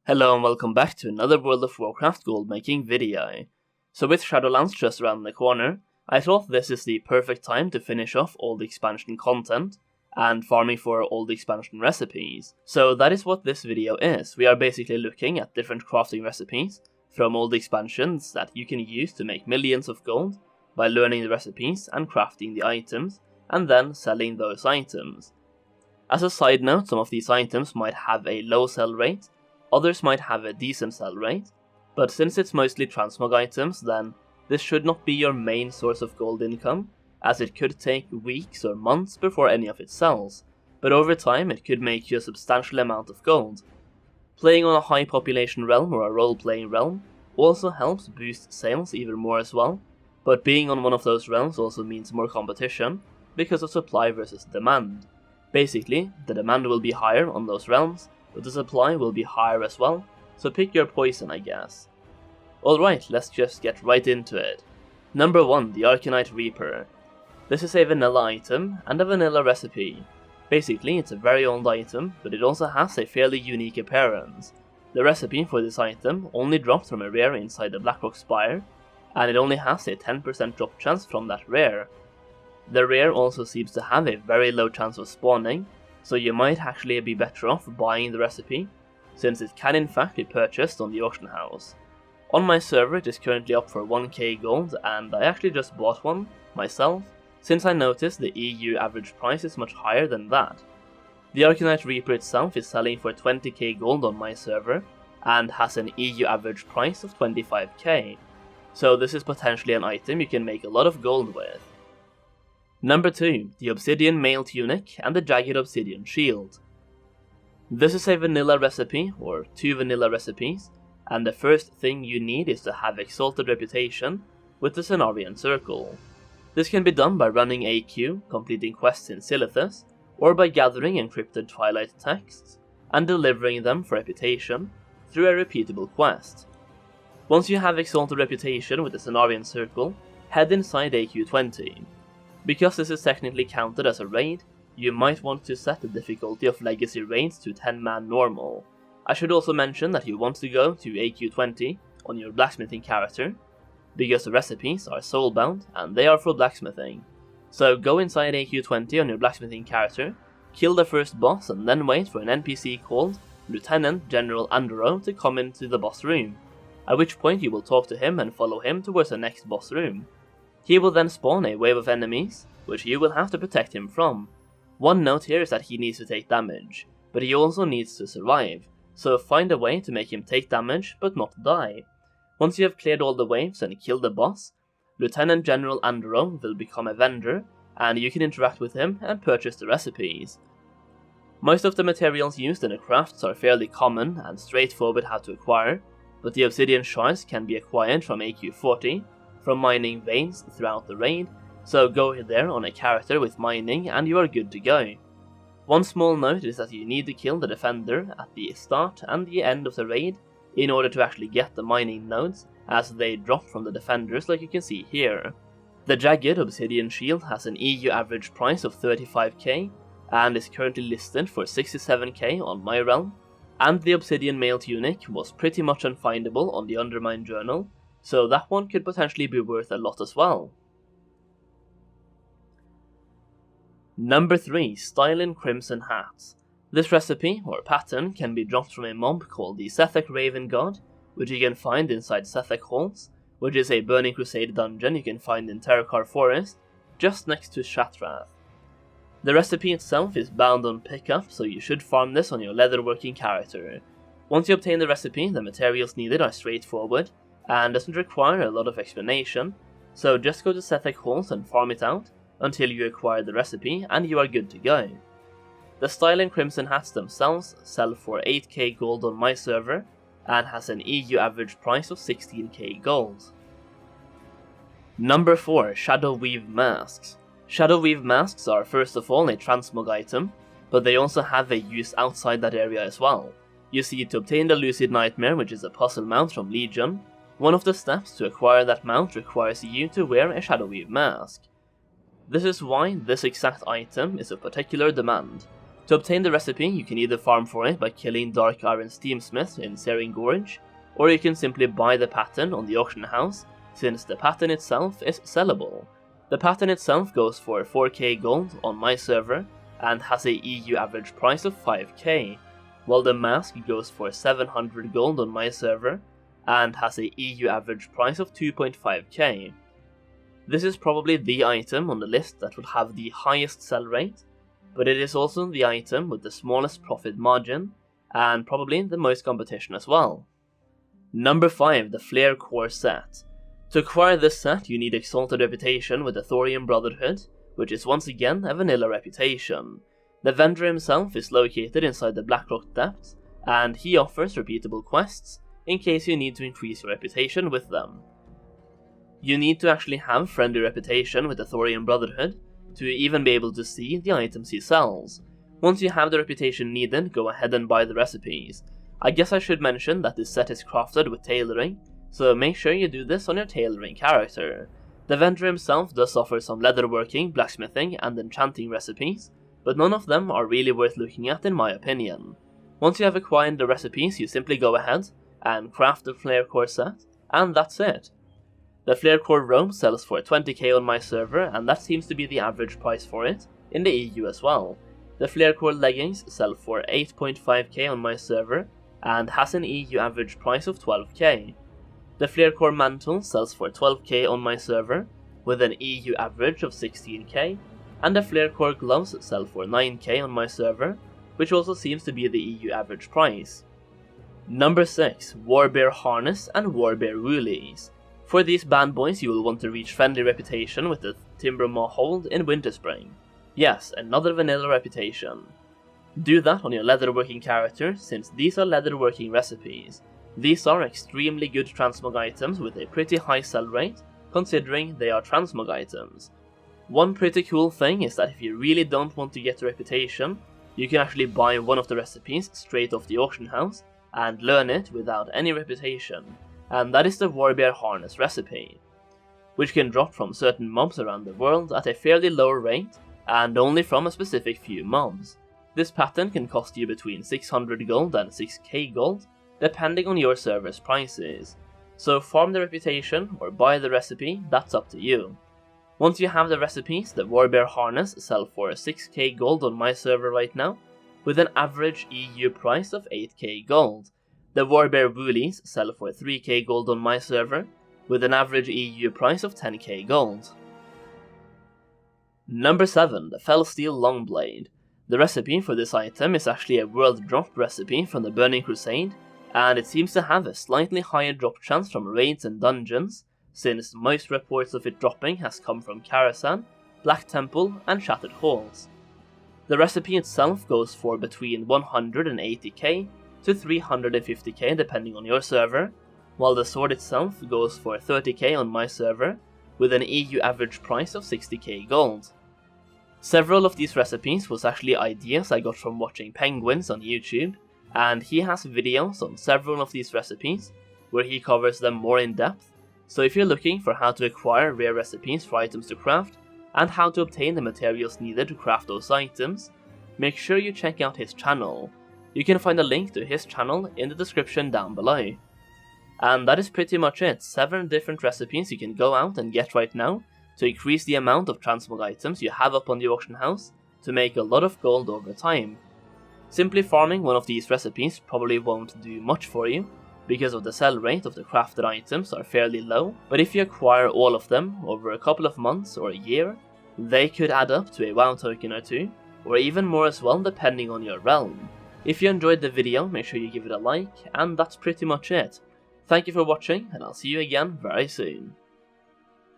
Hello and welcome back to another World of Warcraft gold making video. So with Shadowlands just around the corner, I thought this is the perfect time to finish off all the expansion content and farming for all the expansion recipes. So that is what this video is. We are basically looking at different crafting recipes from all the expansions that you can use to make millions of gold by learning the recipes and crafting the items and then selling those items. As a side note, some of these items might have a low sell rate, others might have a decent sell rate, but since it's mostly transmog items, then this should not be your main source of gold income, as it could take weeks or months before any of it sells, but over time it could make you a substantial amount of gold. Playing on a high population realm or a role-playing realm also helps boost sales even more as well, but being on one of those realms also means more competition because of supply versus demand. Basically, the demand will be higher on those realms, but the supply will be higher as well, so pick your poison, I guess. Alright, let's just get right into it. Number 1, the Arcanite Reaper. This is a vanilla item and a vanilla recipe. Basically, it's a very old item, but it also has a fairly unique appearance. The recipe for this item only drops from a rare inside the Blackrock Spire, and it only has a 10% drop chance from that rare. The rare also seems to have a very low chance of spawning, so you might actually be better off buying the recipe, since it can in fact be purchased on the auction house. On my server it is currently up for 1k gold, and I actually just bought one myself, since I noticed the EU average price is much higher than that. The Arcanite Reaper itself is selling for 20k gold on my server, and has an EU average price of 25k, so this is potentially an item you can make a lot of gold with. Number 2, the Obsidian Mail Tunic and the Jagged Obsidian Shield. This is a vanilla recipe, or 2 vanilla recipes, and the first thing you need is to have Exalted Reputation with the Cenarian Circle. This can be done by running AQ, completing quests in Silithus, or by gathering encrypted Twilight texts and delivering them for reputation through a repeatable quest. Once you have Exalted Reputation with the Cenarian Circle, head inside AQ 20. Because this is technically counted as a raid, you might want to set the difficulty of legacy raids to 10-man normal. I should also mention that you want to go to AQ 20 on your blacksmithing character, because the recipes are soulbound and they are for blacksmithing. So go inside AQ 20 on your blacksmithing character, kill the first boss and then wait for an NPC called Lieutenant General Andro to come into the boss room, at which point you will talk to him and follow him towards the next boss room. He will then spawn a wave of enemies, which you will have to protect him from. One note here is that he needs to take damage, but he also needs to survive, so find a way to make him take damage but not die. Once you have cleared all the waves and killed the boss, Lieutenant General Andro will become a vendor, and you can interact with him and purchase the recipes. Most of the materials used in the crafts are fairly common and straightforward how to acquire, but the obsidian shards can be acquired from AQ 40, from mining veins throughout the raid, so go there on a character with mining and you are good to go. One small note is that you need to kill the defender at the start and the end of the raid in order to actually get the mining nodes, as they drop from the defenders like you can see here. The Jagged Obsidian Shield has an EU average price of 35k and is currently listed for 67k on my realm, and the Obsidian Mail Tunic was pretty much unfindable on the Undermine Journal, so that one could potentially be worth a lot as well. Number 3, Stylin Crimson Hats. This recipe, or pattern, can be dropped from a mob called the Sethek Raven God, which you can find inside Sethek Halls, which is a Burning Crusade dungeon you can find in Terakar Forest, just next to Shatrath. The recipe itself is bound on pickup, so you should farm this on your leatherworking character. Once you obtain the recipe, the materials needed are straightforward, and doesn't require a lot of explanation, so just go to Sethek Halls and farm it out until you acquire the recipe and you are good to go. The Stylin Crimson Hats themselves sell for 8k gold on my server and has an EU average price of 16k gold. Number 4, Shadoweave Masks. Shadoweave Masks are first of all a transmog item, but they also have a use outside that area as well. You see, to obtain the Lucid Nightmare, which is a puzzle mount from Legion, one of the steps to acquire that mount requires you to wear a Shadoweave Mask. This is why this exact item is of particular demand. To obtain the recipe, you can either farm for it by killing Dark Iron Steamsmith in Searing Gorge, or you can simply buy the pattern on the auction house, since the pattern itself is sellable. The pattern itself goes for 4k gold on my server and has a EU average price of 5k, while the mask goes for 700 gold on my server and has a EU average price of 2.5k. This is probably the item on the list that will have the highest sell rate, but it is also the item with the smallest profit margin, and probably the most competition as well. Number 5, the Flarecore Set. To acquire this set, you need Exalted Reputation with the Thorium Brotherhood, which is once again a vanilla reputation. The vendor himself is located inside the Blackrock Depths, and he offers repeatable quests in case you need to increase your reputation with them. You need to actually have friendly reputation with the Thorium Brotherhood to even be able to see the items he sells. Once you have the reputation needed, go ahead and buy the recipes. I guess I should mention that this set is crafted with tailoring, so make sure you do this on your tailoring character. The vendor himself does offer some leatherworking, blacksmithing and enchanting recipes, but none of them are really worth looking at in my opinion. Once you have acquired the recipes, you simply go ahead and craft the Flarecore set, and that's it. The Flarecore robe sells for 20k on my server, and that seems to be the average price for it in the EU as well. The Flarecore leggings sell for 8.5k on my server and has an EU average price of 12k. The Flarecore mantle sells for 12k on my server with an EU average of 16k, and the Flarecore gloves sell for 9k on my server, which also seems to be the EU average price. Number 6, Warbear harness and Warbear woolies. For these bad boys, you will want to reach friendly reputation with the Timbermaw hold in Winterspring. Yes, another vanilla reputation. Do that on your leatherworking character, since these are leatherworking recipes. These are extremely good transmog items with a pretty high sell rate, considering they are transmog items. One pretty cool thing is that if you really don't want to get a reputation, you can actually buy one of the recipes straight off the auction house and learn it without any reputation, and that is the Warbear harness recipe, which can drop from certain mobs around the world at a fairly low rate and only from a specific few mobs. This pattern can cost you between 600 gold and 6k gold, depending on your server's prices, so farm the reputation or buy the recipe, that's up to you. Once you have the recipes, the Warbear harness sell for 6k gold on my server right now, with an average EU price of 8k gold. The Warbear woolies sell for 3k gold on my server, with an average EU price of 10k gold. Number 7, the Felsteel Longblade. The recipe for this item is actually a world drop recipe from the Burning Crusade, and it seems to have a slightly higher drop chance from raids and dungeons, since most reports of it dropping has come from Karasan, Black Temple and Shattered Halls. The recipe itself goes for between 180k to 350k depending on your server, while the sword itself goes for 30k on my server, with an EU average price of 60k gold. Several of these recipes was actually ideas I got from watching Penguins on YouTube, and he has videos on several of these recipes where he covers them more in depth, so if you're looking for how to acquire rare recipes for items to craft, and how to obtain the materials needed to craft those items, make sure you check out his channel. You can find a link to his channel in the description down below. And that is pretty much it, 7 different recipes you can go out and get right now to increase the amount of transmog items you have up on the auction house to make a lot of gold over time. Simply farming one of these recipes probably won't do much for you, because of the sell rate of the crafted items are fairly low, but if you acquire all of them over a couple of months or a year, they could add up to a WoW token or 2, or even more as well depending on your realm. If you enjoyed the video, make sure you give it a like, and that's pretty much it. Thank you for watching, and I'll see you again very soon.